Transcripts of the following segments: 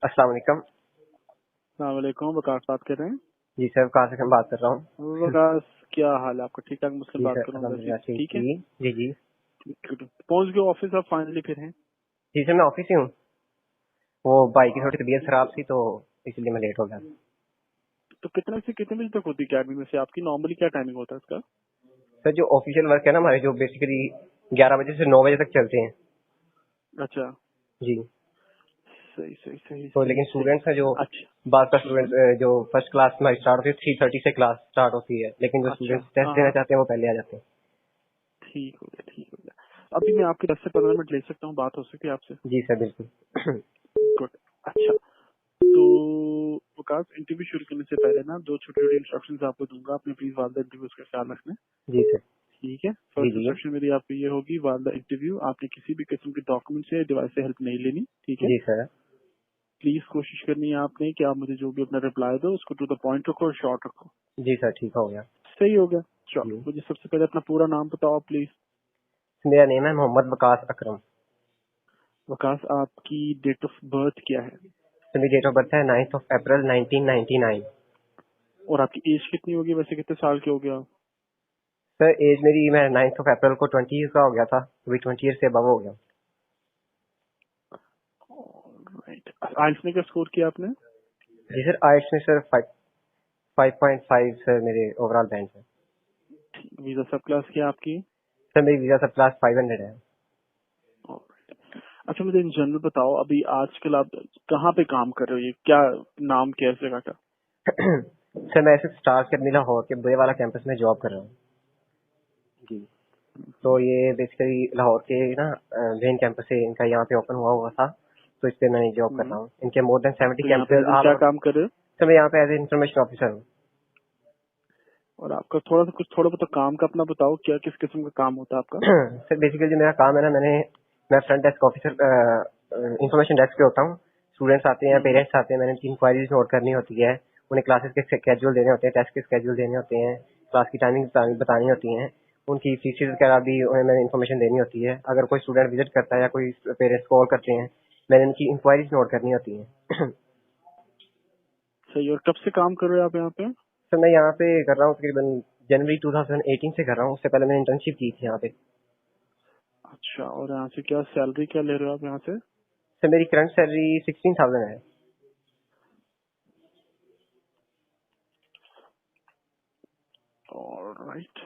अस्सलाम वालेकुम। अस्सलाम वकास बात कर रहे हैं। जी सर, कहाँ से मैं बात कर रहा हूँ? वकास, क्या हाल है आपका? ठीक ठाक? मुझसे जी बात सर, करूँ वैसे अल्हम्दुलिल्लाह ठीक। ठीक है? जी जी जी। पहुंच गए ऑफिस आप फाइनली फिर हैं? जी सर, मैं ऑफिस ही हूँ। वो भाई की थोड़ी तबीयत खराब थी तो इसलिए मैं लेट हो गया। तो कितने से कितने बजे तक होती है अकेडमी में से आपकी? नॉर्मली क्या टाइमिंग होता है इसका? सर जो ऑफिशियल वर्क है ना हमारे, जो बेसिकली 11 बजे से 9 बजे तक चलते हैं। अच्छा, जी। सही सही सही तो सही लेकिन सही। स्टूडेंट्स हैं जो, अच्छा। बात का स्टूडेंट जो फर्स्ट क्लास हमारी स्टार्ट होती है 3:30 से क्लास स्टार्ट होती है, लेकिन जो अच्छा, स्टूडेंट्स टेस्ट हाँ देना हाँ, चाहते हैं वो पहले आ जाते हैं। ठीक हो गया ठीक हो गया। अभी मैं आपके 10 से 15 मिनट ले सकता हूँ, बात हो सकती है आपसे? जी सर बिल्कुल। गुड। अच्छा, तो वकास, इंटरव्यू शुरू करने से पहले ना दो छोटी छोटी इंस्ट्रक्शंस आपको दूंगा, अपने प्लीज वालदा इंटरव्यू का ख्याल रखना। जी सर। ठीक है। जी फर्स्ट जी इंस्ट्रक्शन मेरी आपको ये होगी, वाल द इंटरव्यू आपने किसी भी किस्म के डॉक्यूमेंट से डिवाइस से हेल्प नहीं लेनी। ठीक है। जी सर। प्लीज कोशिश करनी है आपने कि आप मुझे जो भी अपना रिप्लाई दो उसको टू द पॉइंट रखो और शॉर्ट रखो। जी सर, ठीक हो गया। सही हो गया। जी। चलो, मुझे सबसे पहले अपना पूरा नाम बताओ प्लीज। मेरा नेम है मोहम्मद वकास अकरम। वकास, आपकी डेट ऑफ बर्थ क्या है? सर मेरी डेट ऑफ बर्थ है 9th of April 1999। और आपकी एज कितनी होगी वैसे, कितने साल के हो गया? सर एज मेरी, मैं 9th of April को 20 ईयर का हो गया था, अभी 20 ईयर से अबव हो गया। राइट। आइल्स में क्या स्कोर किया आपने? जी सर, आइट्स में सर 5.5 सर मेरे ओवरऑल बैंड है। वीजा सब क्लास क्या आपकी? सर मेरी वीजा सब क्लास 500 है। अच्छा, मुझे इन जनरल बताओ, अभी आजकल आप कहाँ पे काम कर रहे हो? ये क्या नाम क्या है इस जगह का? सर मैं ऐसे स्टार कैडमी लाहौर के बुए वाला कैंपस में जॉब कर रहा हूँ। जी। तो ये बेसिकली लाहौर के ना मेन कैंपस है इनका, यहाँ पे ओपन हुआ हुआ था, तो इस पे मैं जॉब कर रहा हूँ। इनके मोर देन 70 तो यहाँ पे कैंपस एज इन ऑल क्या ओवर। काम कर रहे हो? सर मैं यहाँ पे एज ए इंफॉर्मेशन ऑफिसर हूँ। और आपका थोड़ा बहुत काम का अपना बताओ, क्या किस किस्म का काम होता है आपका? सर बेसिकली जो मेरा काम है ना, मैं front desk officer, information desk पे होता हूँ। स्टूडेंट्स आते हैं, हम्म, पेरेंट्स आते हैं, मैंने उनकी इंक्वायरीज नोट करनी होती है, उन्हें क्लासेस के स्केड्यूल देने होते हैं, टेस्ट के स्केड्यूल देने होते हैं, क्लास की टाइमिंग बतानी होती है, उनकी फीसिस वगैरह भी उन्हें मैंने इन्फॉर्मेशन देनी होती है। अगर कोई स्टूडेंट विजिट करता है या कोई पेरेंट्स कॉल करते हैं, मैंने उनकी इंक्वायरीज नोट करनी होती है। सही। और कब से काम कर रहे हो आप यहाँ पे? सर मैं यहाँ पे कर रहा हूँ तकरीबन जनवरी 2018 से कर रहा हूँ, उससे पहले मैंने इंटर्नशिप की थी यहाँ पे। अच्छा, और यहाँ से क्या सैलरी क्या ले रहे हो आप यहाँ से? सर मेरी करंट सैलरी 16,000 है। ऑलराइट।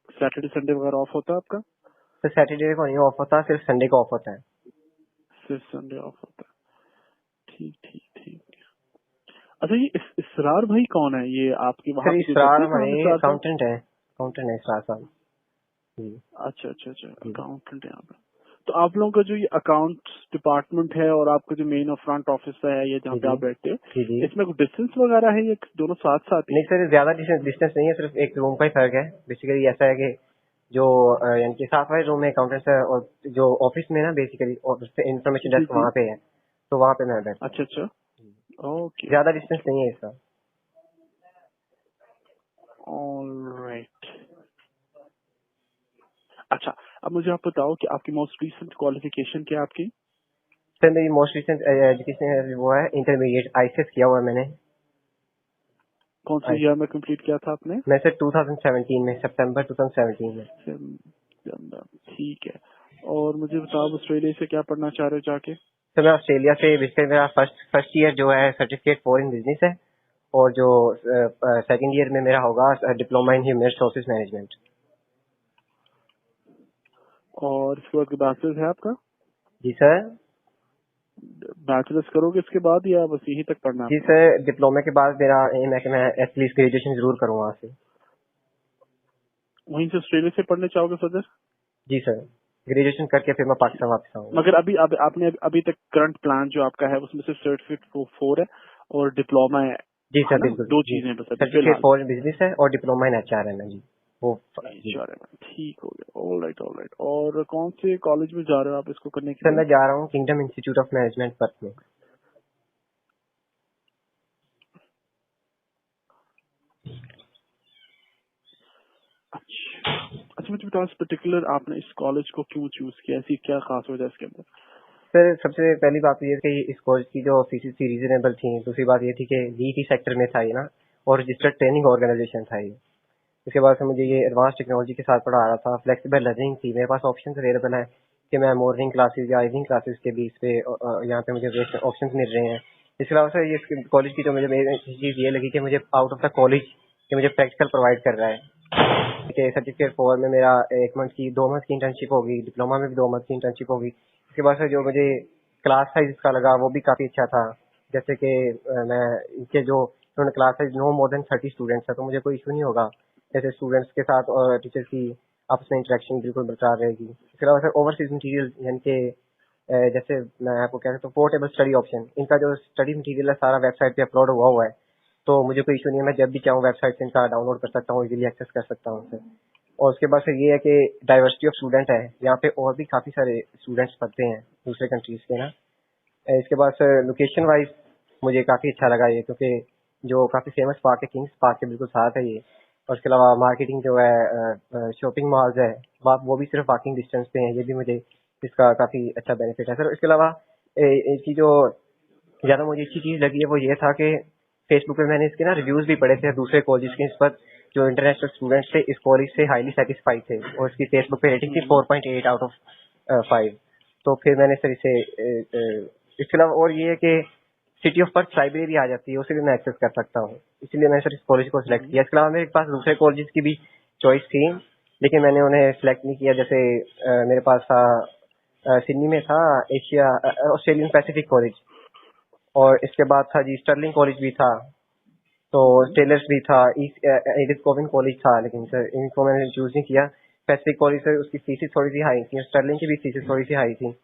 सैटरडे संडे वगैरह ऑफ होता है आपका? सर सैटरडे को नहीं ऑफ होता, सिर्फ संडे को ऑफ होता है। सिर्फ संडे ऑफ होता है। ठीक ठीक ठीक। अच्छा, ये इसरार भाई कौन है? ये आपके वहाँ सर पे कोई इसरार करते हैं हमारे काम इसरार का? अकाउंटेंट है इसरार साहब। जी अच्छा अच्छा अच्छा, जी। अकाउंटेंट है यहाँ पे। तो आप लोगों का जो ये अकाउंट डिपार्टमेंट है और आपका जो मेन और फ्रंट ऑफिस है, ये जहाँ जी पे जी आप बैठते हैं, जी जी। इसमें कोई डिस्टेंस वगैरह है, ये दोनों साथ साथ ही नहीं है? सर, ज्यादा डिस्टेंस नहीं है, सिर्फ एक रूम का ही फर्क है। बेसिकली ऐसा है कि जो यानी कि साथ वाले रूम में अकाउंटेंट है, और जो ऑफिस में ना बेसिकली इंफॉर्मेशन जी डेस्क जी। वहाँ पे है, तो वहाँ पे मैं बैठता हूँ। अच्छा अच्छा। ओके ज्यादा ओके डिस्टेंस ओके। नहीं है इसका। ऑलराइट। अच्छा, अब मुझे आप बताओ कि आपकी मोस्ट रिसेंट क्वालिफिकेशन क्या है आपकी? सर मेरी मोस्ट रिसेंट एजुकेशन वो है इंटरमीडिएट आईसीएस किया हुआ है मैंने। कौन से ईयर में कंप्लीट किया था आपने? मैं सर 2017 में, सितंबर 2017 में। सितंबर, ठीक है। और मुझे बताओ, ऑस्ट्रेलिया से क्या पढ़ना चाह रहे हो जाके? सर मैं ऑस्ट्रेलिया से, बेसिकली मेरा फर्स्ट ईयर जो है सर्टिफिकेट फॉरेन बिजनेस है, और जो सेकंड ईयर में मेरा होगा diploma in human resources management. और इसके बाद बैचलर्स है आपका? जी सर। बैचलर्स करोगे इसके बाद या बस यहीं तक पढ़ना है जी आपने? सर, डिप्लोमा के बाद मेरा एम है कि मैं एटलीस्ट ग्रेजुएशन जरूर करूँ वहाँ से। वहीं से ऑस्ट्रेलिया से पढ़ने चाहोगे फर्दर? जी सर, ग्रेजुएशन करके फिर मैं पाकिस्तान वापस आऊंगा। मगर आपने अभी तक करंट प्लान जो आपका है उसमें सिर्फ सर्टिफिकेट 4 है और डिप्लोमा जी है सर ना? बिल्कुल दो जी। चीजें बस अभी सर्टिफिकेट फिलहाल। फॉरेन बिजनेस है और डिप्लोमा इन एचआर है ना जी। वो जी। HR है, ठीक हो गया। All right all right. और कौन से कॉलेज में जा रहे हो आप इसको करने के सर लिए? मैं जा रहा हूँ kingdom institute of management Perth में। अच्छा अच्छा, मुझे बताओ इस पर्टिकुलर आपने इस कॉलेज को क्यों चूज किया? ऐसी क्या खास वजह है इसके अंदर? सर सबसे पहली बात तो ये कि इस कोर्स की जो फीसेस थी रीजनेबल थी। दूसरी बात ये थी कि डीईटी सेक्टर में था ये ना, और रजिस्टर्ड ट्रेनिंग ऑर्गेनाइजेशन था ये। इसके बाद से मुझे ये एडवांस टेक्नोलॉजी के साथ पढ़ा रहा था, फ्लेक्सिबल लर्निंग थी, मेरे पास ऑप्शन अवेलेबल है कि मैं मॉर्निंग क्लासेस या इवनिंग क्लासेस के बीच पे यहाँ पे मुझे ऑप्शन मिल रहे हैं। इसके अलावा सर ये कॉलेज की जो मुझे मेरी चीज़ ये लगी कि मुझे आउट ऑफ द कॉलेज कि मुझे प्रैक्टिकल प्रोवाइड कर रहा है कि सर्टिफिकेट 4 में मेरा 1 मंथ की 2 मंथ की इंटर्नशिप होगी, डिप्लोमा में भी 2 मंथ की इंटर्नशिप होगी। इसके बाद से जो मुझे क्लास साइज इसका लगा वो भी काफ़ी अच्छा था। जैसे कि मैं इनके जो उन्होंने class size no more than 30 students है, तो मुझे कोई इशू नहीं होगा। जैसे स्टूडेंट्स के साथ और टीचर्स की आपस में इंटरेक्शन बिल्कुल बरकरार रहेगी। इसके अलावा सर ओवरसीज मटीरियल यानी कि जैसे मैं आपको कह सकता हूँ पोर्टेबल स्टडी ऑप्शन, इनका जो स्टडी मटीरियल है सारा वेबसाइट पे अपलोड हुआ है, तो मुझे कोई इशू नहीं है। मैं जब भी चाहूँ वेबसाइट से इनका डाउनलोड कर सकता हूँ, इजीली एक्सेस कर सकता हूँ सर। और उसके बाद फिर ये है कि डाइवर्सिटी ऑफ स्टूडेंट है यहाँ पे, और भी काफ़ी सारे स्टूडेंट्स पढ़ते हैं दूसरे कंट्रीज के ना। इसके बाद सर लोकेशन वाइज मुझे काफ़ी अच्छा लगा ये, क्योंकि जो काफ़ी फेमस पार्क है किंग्स पार्क के बिल्कुल साथ है ये। और इसके अलावा मार्केटिंग जो है शॉपिंग मॉल्स है वो भी सिर्फ वॉकिंग डिस्टेंस पे हैं, ये भी मुझे इसका काफ़ी अच्छा बेनिफिट है सर। इसके अलावा इसकी जो ज़्यादा मुझे अच्छी चीज़ लगी है वो ये था कि फेसबुक पे मैंने इसके ना रिव्यूज़ भी पढ़े थे दूसरे कॉलेज के, इस पर जो इंटरनेशनल स्टूडेंट्स थे इस कॉलेज से हाईली सेटिस्फाइड थे, और इसकी फेसबुक पे रेटिंग थी 4.8 आउट ऑफ 5। तो फिर मैंने सर इसे इसके अलावा और ये है कि सिटी ऑफ पर्थ लाइब्रेरी आ जाती है, उसे भी मैं एक्सेस कर सकता हूँ, इसलिए मैंने सर इस कॉलेज को सिलेक्ट किया। इसके अलावा मेरे पास दूसरे कॉलेज की भी चॉइस थी, लेकिन मैंने उन्हें सिलेक्ट नहीं किया। जैसे मेरे पास था सिडनी में था एशिया ऑस्ट्रेलियन पैसिफिक कॉलेज, और इसके बाद था जी स्टर्लिंग कॉलेज भी था, तो टेलर्स भी था, एडिथ कोविन कॉलेज था, लेकिन सर इनको मैंने चूज नहीं किया। पैसिफिक कॉलेज से उसकी फीसेस थोड़ी सी हाई थी, स्टर्लिंग की भी फीसेस थोड़ी सी हाई थी,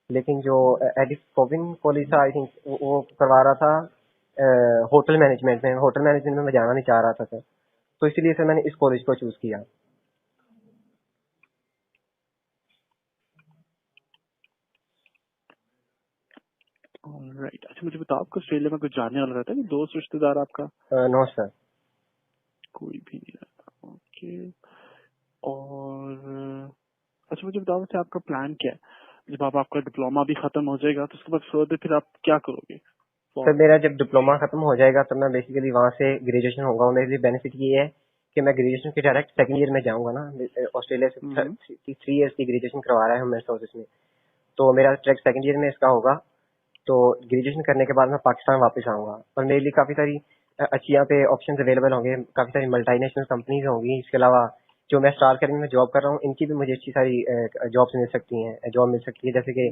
लेकिन जो एडिथ कोविन कॉलेज था आई थिंक वो करवा रहा था होटल मैनेजमेंट में। होटल मैनेजमेंट में मैं जाना नहीं चाह रहा था सर, तो इसीलिए सर मैंने इस कॉलेज को चूज किया। राइट, अच्छा मुझे बताओ, आपको ऑस्ट्रेलिया में कुछ जानने वाला रहता है कि दोस्त रिश्तेदार आपका? No sir. कोई भी नहीं रहता, ओके। और अच्छा मुझे बताओ वैसे आपका प्लान क्या है? जब आपका डिप्लोमा भी खत्म हो जाएगा तो उसके बाद फर्दर फिर आप क्या करोगे? सर मेरा जब डिप्लोमा खत्म हो जाएगा तब मैं बेसिकली वहाँ से ग्रेजुएशन होगा, और मेरे लिए बेनिफिट ये है कि मैं ग्रेजुएशन के डायरेक्ट सेकंड ईयर में जाऊंगा ना। ऑस्ट्रेलिया से 3 इयर्स की ग्रेजुएशन करवा रहा है ह्यूमन रिसोर्सेज में, तो मेरा डायरेक्ट सेकंड ईयर में इसका होगा। तो ग्रेजुएशन करने के बाद मैं पाकिस्तान वापस आऊंगा, और मेरे लिए काफ़ी सारी अच्छी यहाँ पे ऑप्शंस अवेलेबल होंगे, काफ़ी सारी मल्टीनेशनल कंपनीज होंगी। इसके अलावा जो मैं स्टार अकेडमी में जॉब कर रहा हूँ इनकी भी मुझे अच्छी सारी जॉब मिल सकती है। जैसे कि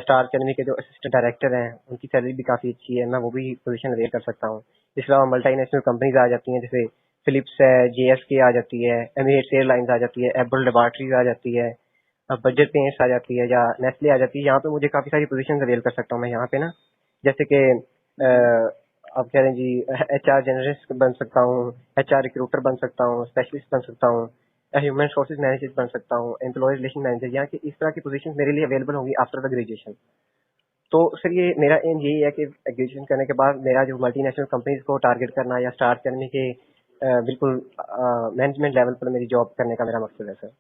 स्टार अकेडमी के जो असिस्टेंट डायरेक्टर हैं उनकी सैलरी भी काफ़ी अच्छी है, मैं वो भी पोजीशन अवेल कर सकता हूँ। इसके अलावा मल्टीनेशनल कंपनीज आ जाती हैं, जैसे फिलिप्स है, JSK आ जाती है, एमिरेट्स एयरलाइंस आ जाती है, एबल लेबॉर्ट्रीज आ जाती है, बजट पेंट्स आ जाती है, या नेस्ले आ जाती है। यहाँ पे मुझे काफ़ी सारी पोजीशन अवेल कर सकता हूँ मैं यहाँ पे ना। जैसे कि आप कह रहे हैं जी HR जनरलिस्ट बन सकता हूँ, HR रिक्रूटर बन सकता हूँ, स्पेशलिस्ट बन सकता हूँ, ह्यूमन रिसोर्सेज मैनेजर बन सकता हूँ, एम्प्लॉय रिलेशन मैनेजर, यहाँ की इस तरह की पोजीशन मेरे लिए अवेलेबल होंगी आफ्टर द ग्रेजुएशन। तो सर ये मेरा एम यही है कि ग्रेजुएशन करने के बाद मेरा जो मल्टीनेशनल कंपनीज को टारगेट करना या स्टार्ट करने के बिल्कुल मैनेजमेंट लेवल पर मेरी जॉब करने का मेरा मकसद है सर।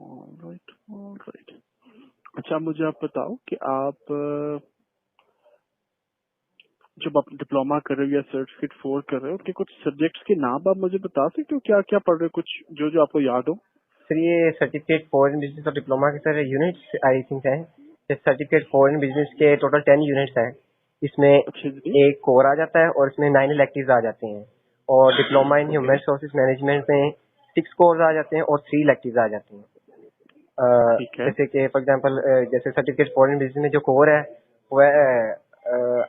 Alright alright. अच्छा मुझे आप बताओ कि आप जब आप डिप्लोमा कर रहे हो या सर्टिफिकेट 4 कर रहे हो, उनके कुछ सब्जेक्ट्स के नाम आप मुझे बता सकते हो? क्या क्या पढ़ रहे हो, कुछ जो जो आपको याद हो? सर ये सर्टिफिकेट फॉरेन बिजनेस और डिप्लोमा के सर यूनिट्स आई थिंक है। सर्टिफिकेट फॉरेन बिजनेस के टोटल 10 यूनिट्स हैं, इसमें अच्छा जी। एक कोर आ जाता है और इसमें 9 इलेक्टिव्स आ जाते हैं, और diploma in human resources management में 6 कोर्स आ जाते हैं और 3 इलेक्टिव्स आ जाते हैं। ठीक है। जैसे कि फॉर एग्जांपल जैसे सर्टिफिकेट फॉरेन बिजनेस में जो कोर है वह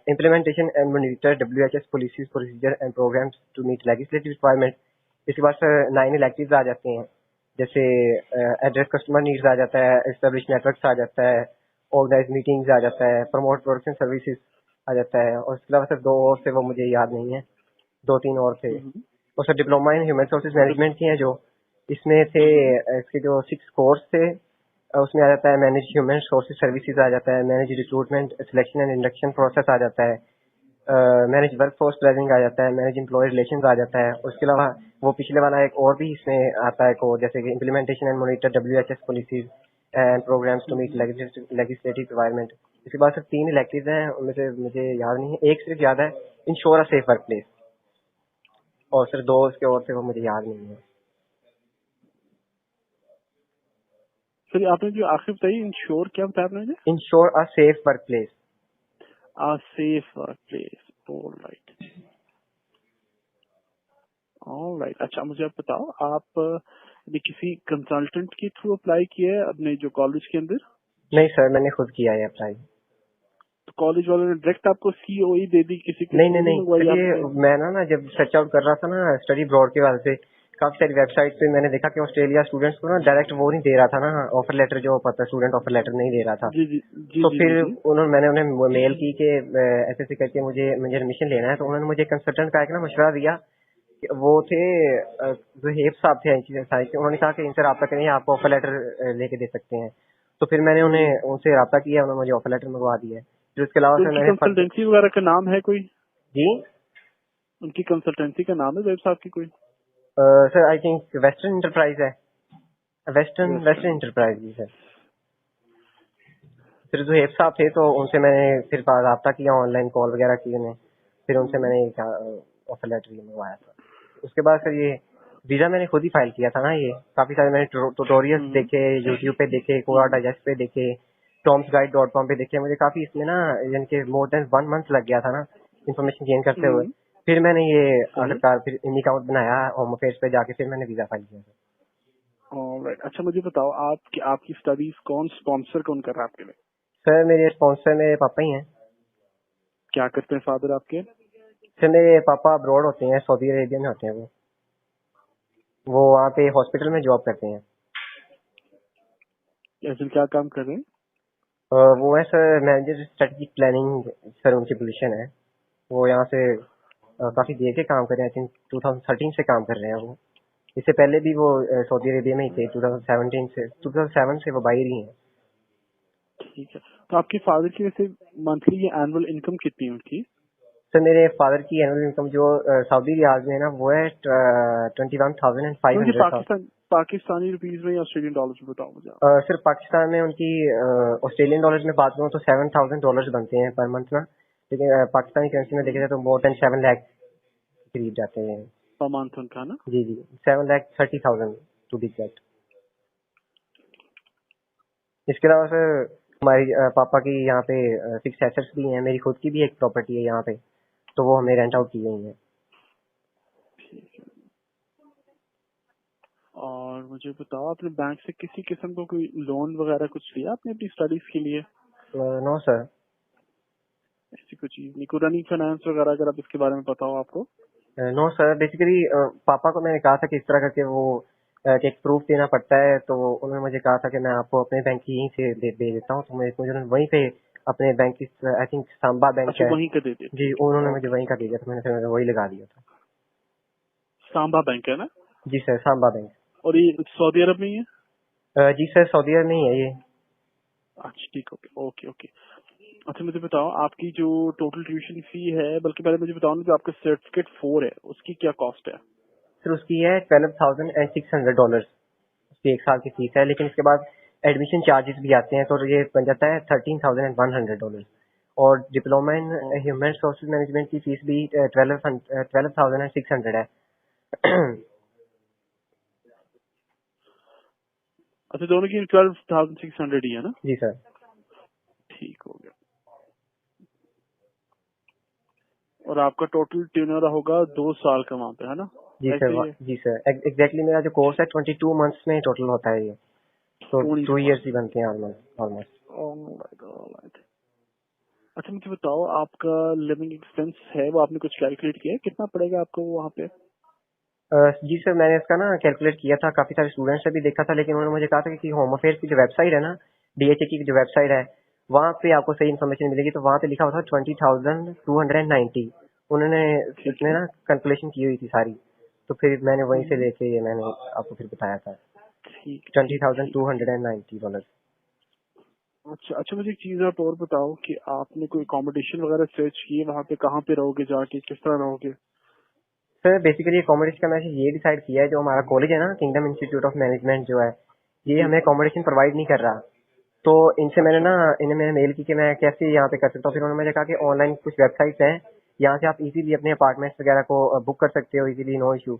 implementation and monitor WHS policies procedure and programs to meet legislative requirement. इसके बाद सर 9 इलेक्टिव्स आ जाते हैं, जैसे एड्रेस कस्टमर नीड्स आ जाता है, एस्टेब्लिश नेटवर्क्स आ जाता है, ऑर्गेनाइज मीटिंग्स आ जाता है, प्रमोट प्रोडक्शन सर्विसेज आ जाता है, और इसके अलावा सर 2 और थे वो मुझे याद नहीं है, 2-3 और थे। और sir diploma in human resources management की हैं जो, इसमें थे इसके जो 6 कोर्स थे उसमें आ जाता है मैनेज ह्यूमन रिसोर्सेज सर्विसेज आ जाता है, manage recruitment selection and induction process आ जाता है, मैनेज वर्क फोर्स प्लानिंग आ जाता है, मैनेज एम्प्लॉय रिलेशंस आ जाता है। उसके अलावा वो पिछले वाला एक और भी इसमें आता है कोर्स, जैसे कि implementation and monitor WHS policies and programs to meet legislative requirement. इसके बाद सिर्फ 3 इलेक्टिव्स हैं, उनमें से मुझे याद नहीं है, एक सिर्फ याद है, ensure a safe work place, और सिर्फ 2 उसके और थे वो मुझे याद नहीं है। सर आपने जो आखिर बताई इंश्योर, क्या बताया आपने? Ensure a safe work place. A safe workplace. All right. All right. अच्छा मुझे आप बताओ, आप ने किसी कंसल्टेंट के थ्रू अप्लाई किया है अपने जो कॉलेज के अंदर? नहीं सर, मैंने खुद किया है अप्लाई। तो कॉलेज वालों ने डायरेक्ट आपको COE दे दी, किसी के नहीं थ्रू नहीं नहीं नहीं मंगवाई सर, ये आपने? मैं ना जब सर्च आउट कर रहा था ना स्टडी ब्रॉड के वाले से, काफी सारी वेबसाइट पे मैंने देखा कि ऑस्ट्रेलिया स्टूडेंट्स को ना डायरेक्ट वो नहीं दे रहा था ना, ऑफर लेटर जो पता स्टूडेंट ऑफर लेटर नहीं दे रहा था। जी जी जी तो जी जी फिर जी मैंने उन्हें मेल की कि ऐसे ऐसे करके मुझे मुझे एडमिशन लेना है। तो उन्होंने मुझे कंसल्टेंट का एक ना मशवरा दिया कि वो थे जो हेब साहब थे इंजीनियर साइड के, उन्होंने कहा कि इनसे रब्ता करिए, आपको ऑफर लेटर लेके दे सकते हैं। तो फिर मैंने हम्म। उन्हें उनसे रब्ता किया, उन्होंने मुझे ऑफर लेटर मंगवा दिया है। फिर उसके अलावा तो सर उनकी मैंने कंसल्टेंसी वगैरह का नाम है कोई? जी उनकी कंसल्टेंसी का नाम है वेब साहब की कोई? Sir I think western enterprise है, वेस्टर्न वेस्टर्न वेस्टर्न। इंटरप्राइज जी सर। फिर जो हेब साहब थे तो उनसे मैंने फिर रब्ता किया, ऑनलाइन कॉल वगैरह की उन्हें, फिर उनसे मैंने ऑफर लेटर मंगवाया था। उसके बाद सर ये वीजा मैंने खुद ही फाइल किया था ना, ये काफी सारे मैंने ट्यूटोरियल्स हम्म देखे, यूट्यूब पे देखे, कोरा हम्म डाइजेस्ट पे देखे, टॉम्सगाइड.com पे देखे। मुझे काफी इसमें ना यानी कि मोर देन 1 मंथ लग गया था ना इन्फॉर्मेशन गेन करते हुए। हम्म। फिर मैंने ये सही। आखिरकार फिर इन अकाउंट बनाया होम अफेयर्स पे जाके, फिर मैंने वीजा फाइल किया। ऑलराइट। अच्छा मुझे बताओ, आपकी स्टडीज कौन स्पॉन्सर कौन कर रहा है आपके लिए? सर मेरे स्पॉन्सर मेरे पापा ही हैं। क्या करते हैं फादर आपके? सर मेरे पापा अब्रॉड होते हैं, सऊदी अरेबिया में होते हैं वो वहाँ पे हॉस्पिटल में जॉब करते हैं। ऐसे क्या काम कर रहे हैं? वो है sir manager strategic planning, sir उनकी पोजीशन है। वो यहाँ से काफी देर के काम कर रहे हैं, आई थिंक 2013 से काम कर रहे हैं वो। इससे पहले भी वो सऊदी अरेबिया में ही थे, 2007 से वो बाहर ही हैं। ठीक है। तो आपके फादर की वैसे मंथली या एनुअल इनकम कितनी है उनकी? सर मेरे फादर की एनुअल इनकम जो सऊदी रियाल में है ना, वो है मुझे 21,500 था। पाकिस्तानी रुपीज में या ऑस्ट्रेलियन डॉलर में बताओ मुझे आप। सिर्फ पाकिस्तान में उनकी ऑस्ट्रेलियन डॉलर में बात करूँ तो $7,000 बनते हैं पर मंथ ना, लेकिन पाकिस्तानी करेंसी में देखा जाए तो मोर देन 7 लाख करीब जाते हैं। पर मंथ उनका ना? जी जी, 7,30,000 टू बी एग्जैक्ट। इसके अलावा सर हमारी पापा की यहाँ पे फिक्स एसेट्स भी हैं, मेरी खुद की भी एक प्रॉपर्टी है यहाँ पे, तो वो हमें रेंट आउट की गई है। और मुझे बताओ, आपने बैंक से किसी किस्म का कोई लोन वगैरह कुछ लिया आपने अपनी स्टडीज के लिए? No sir. ऐसी कोई चीज नहीं, कोई रनिंग फाइनेंस वगैरह, अगर आप इसके बारे में पता हो आपको? नो सर, बेसिकली पापा को मैंने कहा था कि इस तरह करके वो एक प्रूफ देना पड़ता है, तो उन्होंने मुझे कहा था कि मैं आपको अपने बैंक की यहीं से दे देता हूँ। तो मुझे उन्होंने वहीं पे अपने बैंक की, आई थिंक सांबा बैंक अच्छा है वहीं का दे दिया, जी, ठीक है उन्होंने मुझे ओके। वहीं का दे दिया था, मैंने फिर वही लगा दिया था। सांबा बैंक है ना? जी सर, सांबा बैंक। और ये सऊदी अरब में ही है? जी सर, सऊदी अरब में ही है ये। अच्छा ठीक, ओके ओके ओके। अच्छा मुझे बताओ, आपकी जो टोटल ट्यूशन फी है, बल्कि पहले मुझे बताओ ना, जो आपका सर्टिफिकेट 4 है उसकी क्या कॉस्ट है? सर उसकी है $12,600, उसकी 1 साल की फीस है, लेकिन इसके बाद एडमिशन चार्जेस भी आते हैं, तो ये बन जाता है $13,100। और diploma in human resources management की फीस भी 12,600 है। अच्छा दोनों की 12,600 ही है ना? जी सर। ठीक हो गया। और आपका टोटल ट्यूनर होगा 2 साल का वहाँ पे, है ना? जी ऐसे सर, ही है? जी सर, एग्जैक्टली मेरा जो कोर्स है 22 मंथ्स में टोटल होता है ये, तो 2 22 ईयर्स ही मंथ। बनते हैं ऑलमोस्ट ऑलमोस्ट। Alright alright. अच्छा मुझे बताओ, आपका लिविंग एक्सपेंस है वो आपने कुछ कैलकुलेट किया है, कितना पड़ेगा आपको वहाँ पे? जी सर, मैंने इसका ना कैलकुलेट किया था, काफी सारे स्टूडेंट्स से भी देखा था, लेकिन उन्होंने मुझे कहा था कि होम अफेयर्स की जो वेबसाइट है ना, DHA की जो वेबसाइट है, वहाँ पे आपको सही इन्फॉर्मेशन मिलेगी। तो वहाँ पे लिखा हुआ था 20,290। उन्होंने ठीक इसमें है ना कैलकुलेशन की हुई थी सारी, तो फिर मैंने वहीं से हम्म, लेके ये मैंने आपको फिर बताया था ठीक ठीक ठीक। $20,290। अच्छा अच्छा, मुझे एक चीज आप और बताओ कि आपने कोई अकोमोडेशन वगैरह सर्च की है वहाँ पे, कहाँ पे रहोगे जाके, किस तरह रहोगे? सर बेसिकली अकोमोडेशन का मैंने ये डिसाइड किया है, जो हमारा कॉलेज है ना, किंगडम इंस्टीट्यूट ऑफ मैनेजमेंट जो है, ये जी हमें जी। अकोमोडेशन प्रोवाइड नहीं कर रहा। तो इनसे मैंने अच्छा। ना इन्हें मैंने मेल की कि मैं कैसे यहाँ पे कर सकता हूँ। फिर उन्होंने मुझे कहा कि ऑनलाइन कुछ वेबसाइट्स हैं, यहाँ से आप इजीली अपने अपार्टमेंट्स वगैरह को बुक कर सकते हो इजीली, नो इशू।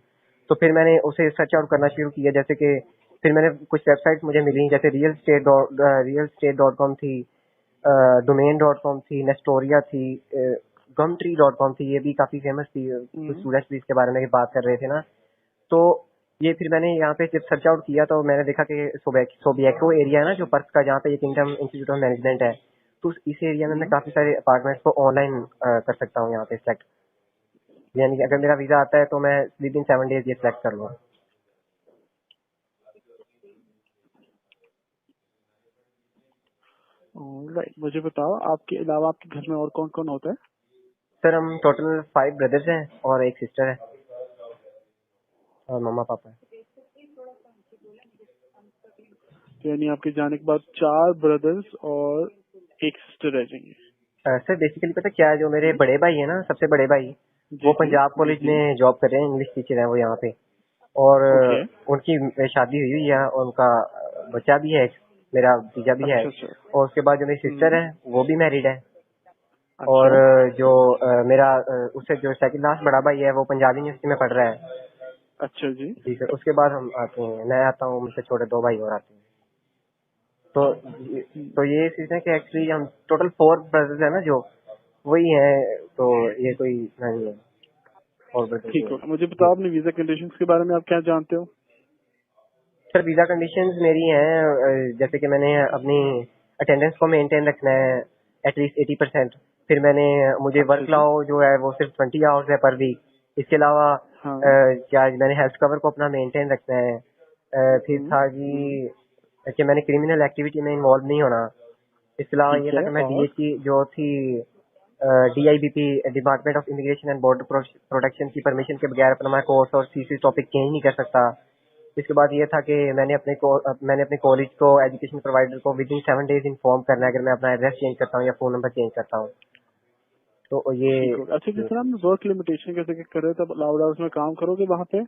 तो फिर मैंने उसे सर्च आउट करना शुरू किया, जैसे कि फिर मैंने कुछ वेबसाइट्स मुझे मिली, जैसे रियल स्टेट.com थी, डोमेन.com थी, नेस्टोरिया थी, gumtree.com थी, ये भी काफी फेमस थी, कुछ हम्म। स्टूडेंट्स भी इसके बारे में बात कर रहे थे ना। तो ये फिर मैंने यहाँ पे जब सर्च आउट किया तो मैंने देखा कि सोबियाको एरिया है ना जो पर्थ का, जहाँ पे ये किंगडम इंस्टीट्यूट ऑफ मैनेजमेंट है, तो इस एरिया में मैं हम्म। काफी सारे अपार्टमेंट्स को ऑनलाइन कर सकता हूँ यहाँ पे सिलेक्ट। यानी कि अगर मेरा वीजा आता है तो मैं विद इन 7 डेज ये सिलेक्ट कर लूँगा। राइट, मुझे बताओ आपके अलावा आपके घर में और कौन कौन होता है? सर हम टोटल 5 ब्रदर्स हैं और एक सिस्टर है, और मम्मा पापा है। तो यानी आपके जाने के बाद 4 ब्रदर्स और एक सिस्टर रह जाएंगे। सर बेसिकली पता क्या है, जो मेरे हम्म। बड़े भाई है ना, सबसे बड़े भाई, वो जी जी। पंजाब जी कॉलेज जी। में जॉब कर रहे हैं, इंग्लिश टीचर हैं वो यहाँ पे। और ओके। उनकी शादी हुई हुई है, और उनका बच्चा भी है, मेरा भतीजा भी है। अच्छा अच्छा। और उसके बाद जो मेरी सिस्टर हम्म। है वो भी मैरिड है। और अच्छा जो मेरा उससे जो सेकंड लास्ट बड़ा भाई है वो पंजाबी यूनिवर्सिटी में पढ़ रहा है। अच्छा जी। जी सर, उसके बाद हम आते हैं, मैं आता हूँ, मुझसे छोटे 2 भाई और आते हैं। तो हम्म। तो ये चीज है कि एक्चुअली हम टोटल 4 ब्रदर्स है ना जो, वही है। तो ये कोई नहीं है, 4 ब्रदर्स ठीक जो हो, है। मुझे जी बताओ अपने वीजा कंडीशंस के बारे में आप क्या जानते हो? सर, वीजा कंडीशंस मेरी हैं, जैसे कि मैंने अपनी अटेंडेंस को मेंटेन रखना है एटलीस्ट 80%। फिर मुझे अच्छा वर्क जी। लाओ जो है वो सिर्फ 20 आवर्स है पर वीक। इसके अलावा हाँ। क्या मैंने हेल्थ कवर को अपना मेंटेन रखना है। फिर हम्म। था कि मैंने क्रिमिनल एक्टिविटी में इन्वॉल्व नहीं होना। इसके अलावा ये ठीक था है। कि मैं और डीएचई जो थी, DIBP, department of immigration and border protection की परमिशन के बगैर अपना मैं कोर्स और सीसी टॉपिक चेंज नहीं कर सकता। इसके बाद ये था कि मैंने अपने कॉलेज को, एजुकेशन प्रोवाइडर को विद इन 7 डेज इन्फॉर्म करना है अगर मैं अपना एड्रेस चेंज करता हूँ या फोन नंबर चेंज करता हूँ। तो ठीक होगा। अच्छा, जिस ये तरह था। आपने वर्क लिमिटेशन कैसे कर रहे हो, तब लाउड हाउस में काम करोगे वहाँ पे?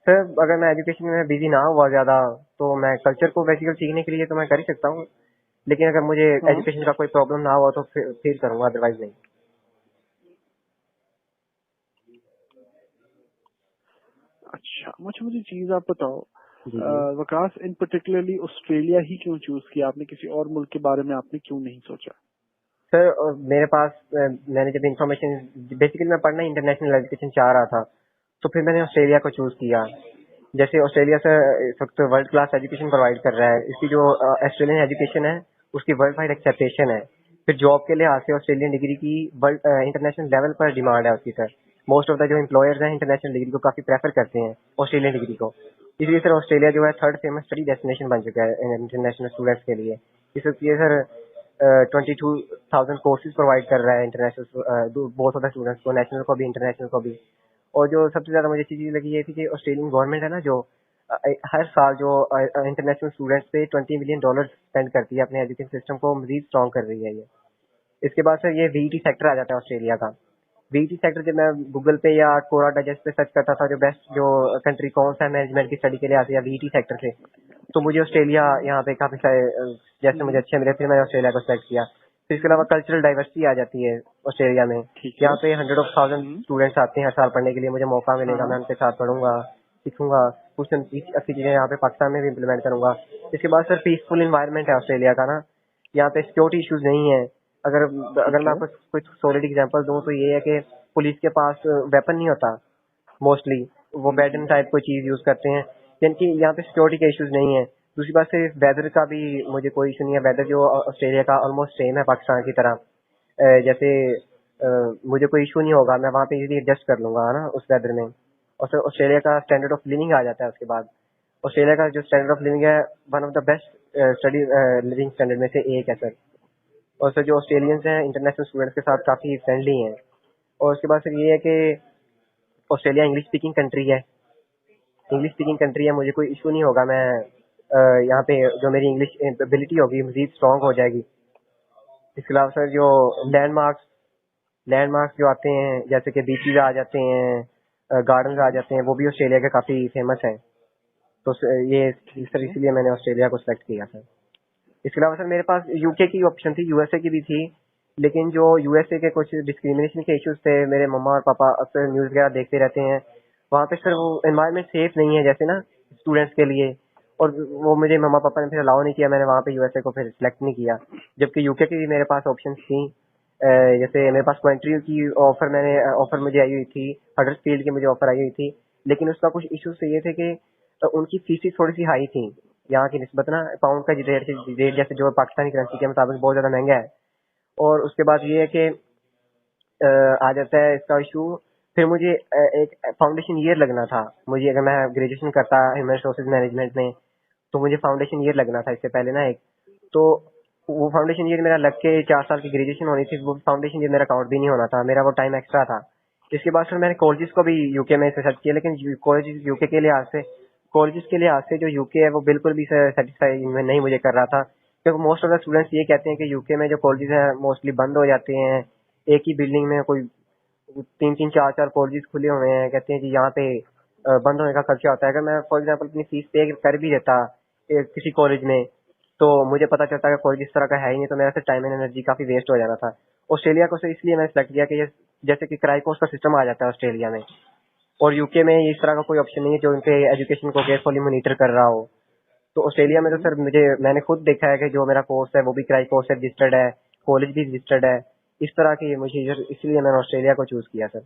सर अगर मैं एजुकेशन में बिजी ना हुआ ज्यादा, तो मैं कल्चर को बेसिकली सीखने के लिए तो मैं कर ही सकता हूँ। लेकिन अगर मुझे हाँ। एजुकेशन का कोई प्रॉब्लम ना हुआ तो फिर करूंगा, अदरवाइज नहीं। अच्छा, मुझे चीज आप बताओ, जी जी। वकास, इन पर्टिकुलरली ऑस्ट्रेलिया ही क्यों चूज किया आपने? किसी और मुल्क के बारे में आपने क्यों नहीं सोचा? सर मेरे पास मैंने जब इन्फॉर्मेशन, बेसिकली मैं पढ़ना इंटरनेशनल एजुकेशन चाह रहा था, तो फिर मैंने ऑस्ट्रेलिया को चूज किया। जैसे ऑस्ट्रेलिया से इस वक्त वर्ल्ड क्लास एजुकेशन प्रोवाइड कर रहा है, इसकी जो ऑस्ट्रेलियन एजुकेशन है उसकी वर्ल्ड वाइड एक्सेप्टेशन है। फिर जॉब के लिहाज से ऑस्ट्रेलियन डिग्री की वर्ल्ड इंटरनेशनल लेवल पर डिमांड है उसकी। सर मोस्ट ऑफ द जो एम्प्लॉयर्स हैं इंटरनेशनल डिग्री को काफी प्रेफर करते हैं ऑस्ट्रेलियन डिग्री को। इसलिए सर ऑस्ट्रेलिया जो है थर्ड फेमस स्टडी डेस्टिनेशन बन चुका है इंटरनेशनल स्टूडेंट्स के लिए। इस वक्त ये सर 22,000 कोर्सेज प्रोवाइड कर रहा है international, both of the students को, नेशनल को भी इंटरनेशनल को भी। और जो सबसे ज्यादा मुझे चीज लगी ये थी कि ऑस्ट्रेलियन गवर्नमेंट है ना जो, हर साल जो इंटरनेशनल स्टूडेंट्स पे $20 मिलियन स्पेंड करती है अपने एजुकेशन सिस्टम को मजीद स्ट्रॉन्ग कर रही है ये। इसके बाद सर ये वीईटी सेक्टर आ जाता है ऑस्ट्रेलिया का। वीईटी सेक्टर जब मैं गूगल पे या कोरा डाइजेस्ट पे सर्च करता था जो बेस्ट जो कंट्री कौन सा है मैनेजमेंट की स्टडी के लिए आती है वीईटी सेक्टर से, तो मुझे ऑस्ट्रेलिया हम्म। यहाँ पे काफी सारे जैसे मुझे हम्म। अच्छे मिले, फिर मैंने ऑस्ट्रेलिया को सेलेक्ट किया। फिर इसके अलावा हम्म। कल्चरल डाइवर्सिटी आ जाती है ऑस्ट्रेलिया में। ठीक है। यहाँ पे 100,000 हम्म। स्टूडेंट्स आते हैं हर साल पढ़ने के लिए, मुझे मौका मिलेगा, मैं हाँ। उनके साथ पढ़ूंगा, सीखूंगा, कुछ अच्छी चीजें यहाँ पे पाकिस्तान में भी इम्प्लीमेंट करूंगा। इसके बाद सर पीसफुल इन्वायरमेंट है ऑस्ट्रेलिया का ना, यहाँ पे सिक्योरिटी इश्यूज नहीं है। अगर अगर ठीक मैं है। आपको कुछ सॉलिड एग्जांपल दूं तो ये है कि पुलिस के पास वेपन नहीं होता मोस्टली, वो बैटन हम्म। टाइप कोई चीज यूज करते हैं, यानी कि यहाँ पे सिक्योरिटी के इश्यूज नहीं है। दूसरी बात से वेदर का भी मुझे कोई इशू नहीं है, वेदर जो ऑस्ट्रेलिया का ऑलमोस्ट सेम है पाकिस्तान की तरह। जैसे मुझे कोई इशू नहीं होगा, मैं वहाँ पे इजीली एडजस्ट कर लूंगा है ना उस वेदर में। और सर ऑस्ट्रेलिया का स्टैंडर्ड ऑफ लिविंग आ जाता है उसके बाद। ऑस्ट्रेलिया का जो स्टैंडर्ड ऑफ लिविंग है one of the best study living standard में से एक है सर। और सर जो ऑस्ट्रेलियंस हैं इंटरनेशनल स्टूडेंट्स के साथ काफी फ्रेंडली हैं। और उसके बाद सर ये है कि ऑस्ट्रेलिया इंग्लिश स्पीकिंग कंट्री है, इंग्लिश स्पीकिंग कंट्री है, मुझे कोई इशू नहीं होगा, मैं यहाँ पे जो मेरी इंग्लिश एबिलिटी होगी मजीद स्ट्रांग हो जाएगी। इसके अलावा सर जो लैंडमार्क्स जो आते हैं जैसे कि बीचेस आ जाते हैं, गार्डन्स आ जाते हैं, वो भी ऑस्ट्रेलिया के काफी फेमस हैं। तो ये ठीक सर है। इसीलिए मैंने ऑस्ट्रेलिया को सिलेक्ट किया सर। इसके अलावा सर मेरे पास यूके की ऑप्शन थी, यूएसए की भी थी, लेकिन जो यूएसए के कुछ डिस्क्रिमिनेशन के इश्यूज थे, मेरे मम्मा और पापा अक्सर न्यूज वगैरह देखते रहते हैं, वहाँ पे सर वो एनवायरनमेंट सेफ नहीं है जैसे ना स्टूडेंट्स के लिए, और वो मुझे मम्मा पापा ने फिर अलाउ नहीं किया, मैंने वहाँ पे यूएसए को फिर सिलेक्ट नहीं किया। जबकि यूके की भी मेरे पास ऑप्शन थी, जैसे मेरे पास कंट्री की ऑफर मुझे आई हुई थी, हडर्सफील्ड की मुझे ऑफर आई हुई थी, लेकिन उसका कुछ इश्यूज ये थे कि उनकी फीसेस थोड़ी सी हाई थी यहाँ की निस्बत ना, पाउंड का रेट जैसे जो पाकिस्तानी करेंसी के मुताबिक बहुत ज्यादा महंगा है। और उसके बाद ये है कि आ जाता है इसका इशू, फिर मुझे एक फाउंडेशन ईयर लगना था मुझे, अगर मैं ग्रेजुएशन करता ह्यूमन रिसोर्सेज मैनेजमेंट में तो मुझे फाउंडेशन ईयर लगना था इससे पहले ना एक, तो वो फाउंडेशन ईयर मेरा लग के 4 साल की ग्रेजुएशन होनी थी, वो फाउंडेशन ईयर मेरा काउंट भी नहीं होना था, मेरा वो टाइम एक्स्ट्रा था। इसके बाद फिर मैंने कॉलेजेस को भी यूके में सर्च किया, लेकिन कॉलेजेस यूके के लिहाज से कॉलेजेस के लिहाज से जो यूके है वो बिल्कुल भी सेटिस्फाई नहीं मुझे कर रहा था, क्योंकि मोस्ट ऑफ द स्टूडेंट्स ये कहते हैं कि यूके में जो कॉलेजेस हैं मोस्टली बंद हो जाते हैं, एक ही बिल्डिंग में कोई 3-4 कॉलेजेस खुले हुए हैं, कहते हैं कि यहाँ पे बंद होने का खर्चा होता है। अगर मैं फॉर एग्जाम्पल अपनी फीस पे कर भी देता किसी कॉलेज में, तो मुझे पता चलता है कि कॉलेज इस तरह का है ही नहीं, तो मेरा सिर्फ टाइम एंड एनर्जी काफी वेस्ट हो जाना था। ऑस्ट्रेलिया को से इसलिए मैंने सेलेक्ट किया कि जैसे कि किराए कोर्स का सिस्टम आ जाता है ऑस्ट्रेलिया में, और यूके में इस तरह का कोई ऑप्शन नहीं है जो उनके एजुकेशन को केयरफुली मॉनिटर कर रहा हो। तो ऑस्ट्रेलिया में तो सर मैंने खुद देखा है कि जो मेरा कोर्स है वो भी किराए कोर्स से रजिस्टर्ड है, कॉलेज भी रजिस्टर्ड है, इस तरह की मुझे इसलिए मैंने ऑस्ट्रेलिया को चूज किया सर।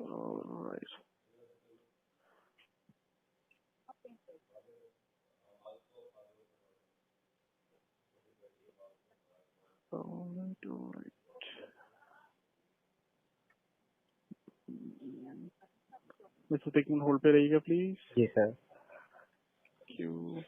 Alright. Alright. मिस्टर एक मिनट होल्ड पे रहिएगा प्लीज। Ji sir. क्यों?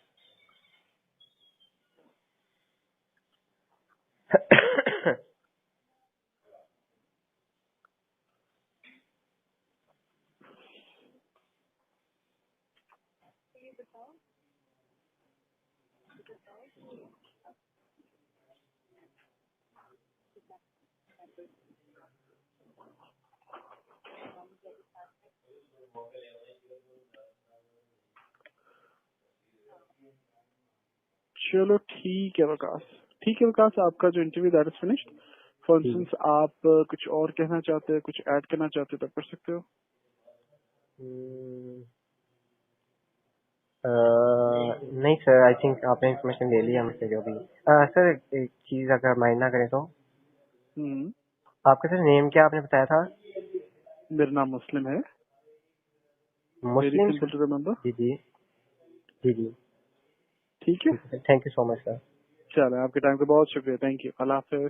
चलो ठीक है वकास, ठीक है वकास, आपका जो interview that is finished. For ठीक है। इंस्टेंस आप कुछ और कहना चाहते हैं, कुछ ऐड करना चाहते हैं तो कर सकते हो। हम्म, नहीं सर, आई थिंक आपने इन्फॉर्मेशन ले लिया मुझसे जो भी। सर एक चीज अगर माइंड ना करें तो, हम्म, आपका सर नेम क्या आपने बताया था? मेरा नाम मुस्लिम है। Very Muslim simple sir? To remember. जी जी। जी जी। ठीक है, ठीक है sir, thank you so much sir. चलो आपके टाइम का बहुत शुक्रिया, थैंक यू, अल्लाह हाफिज।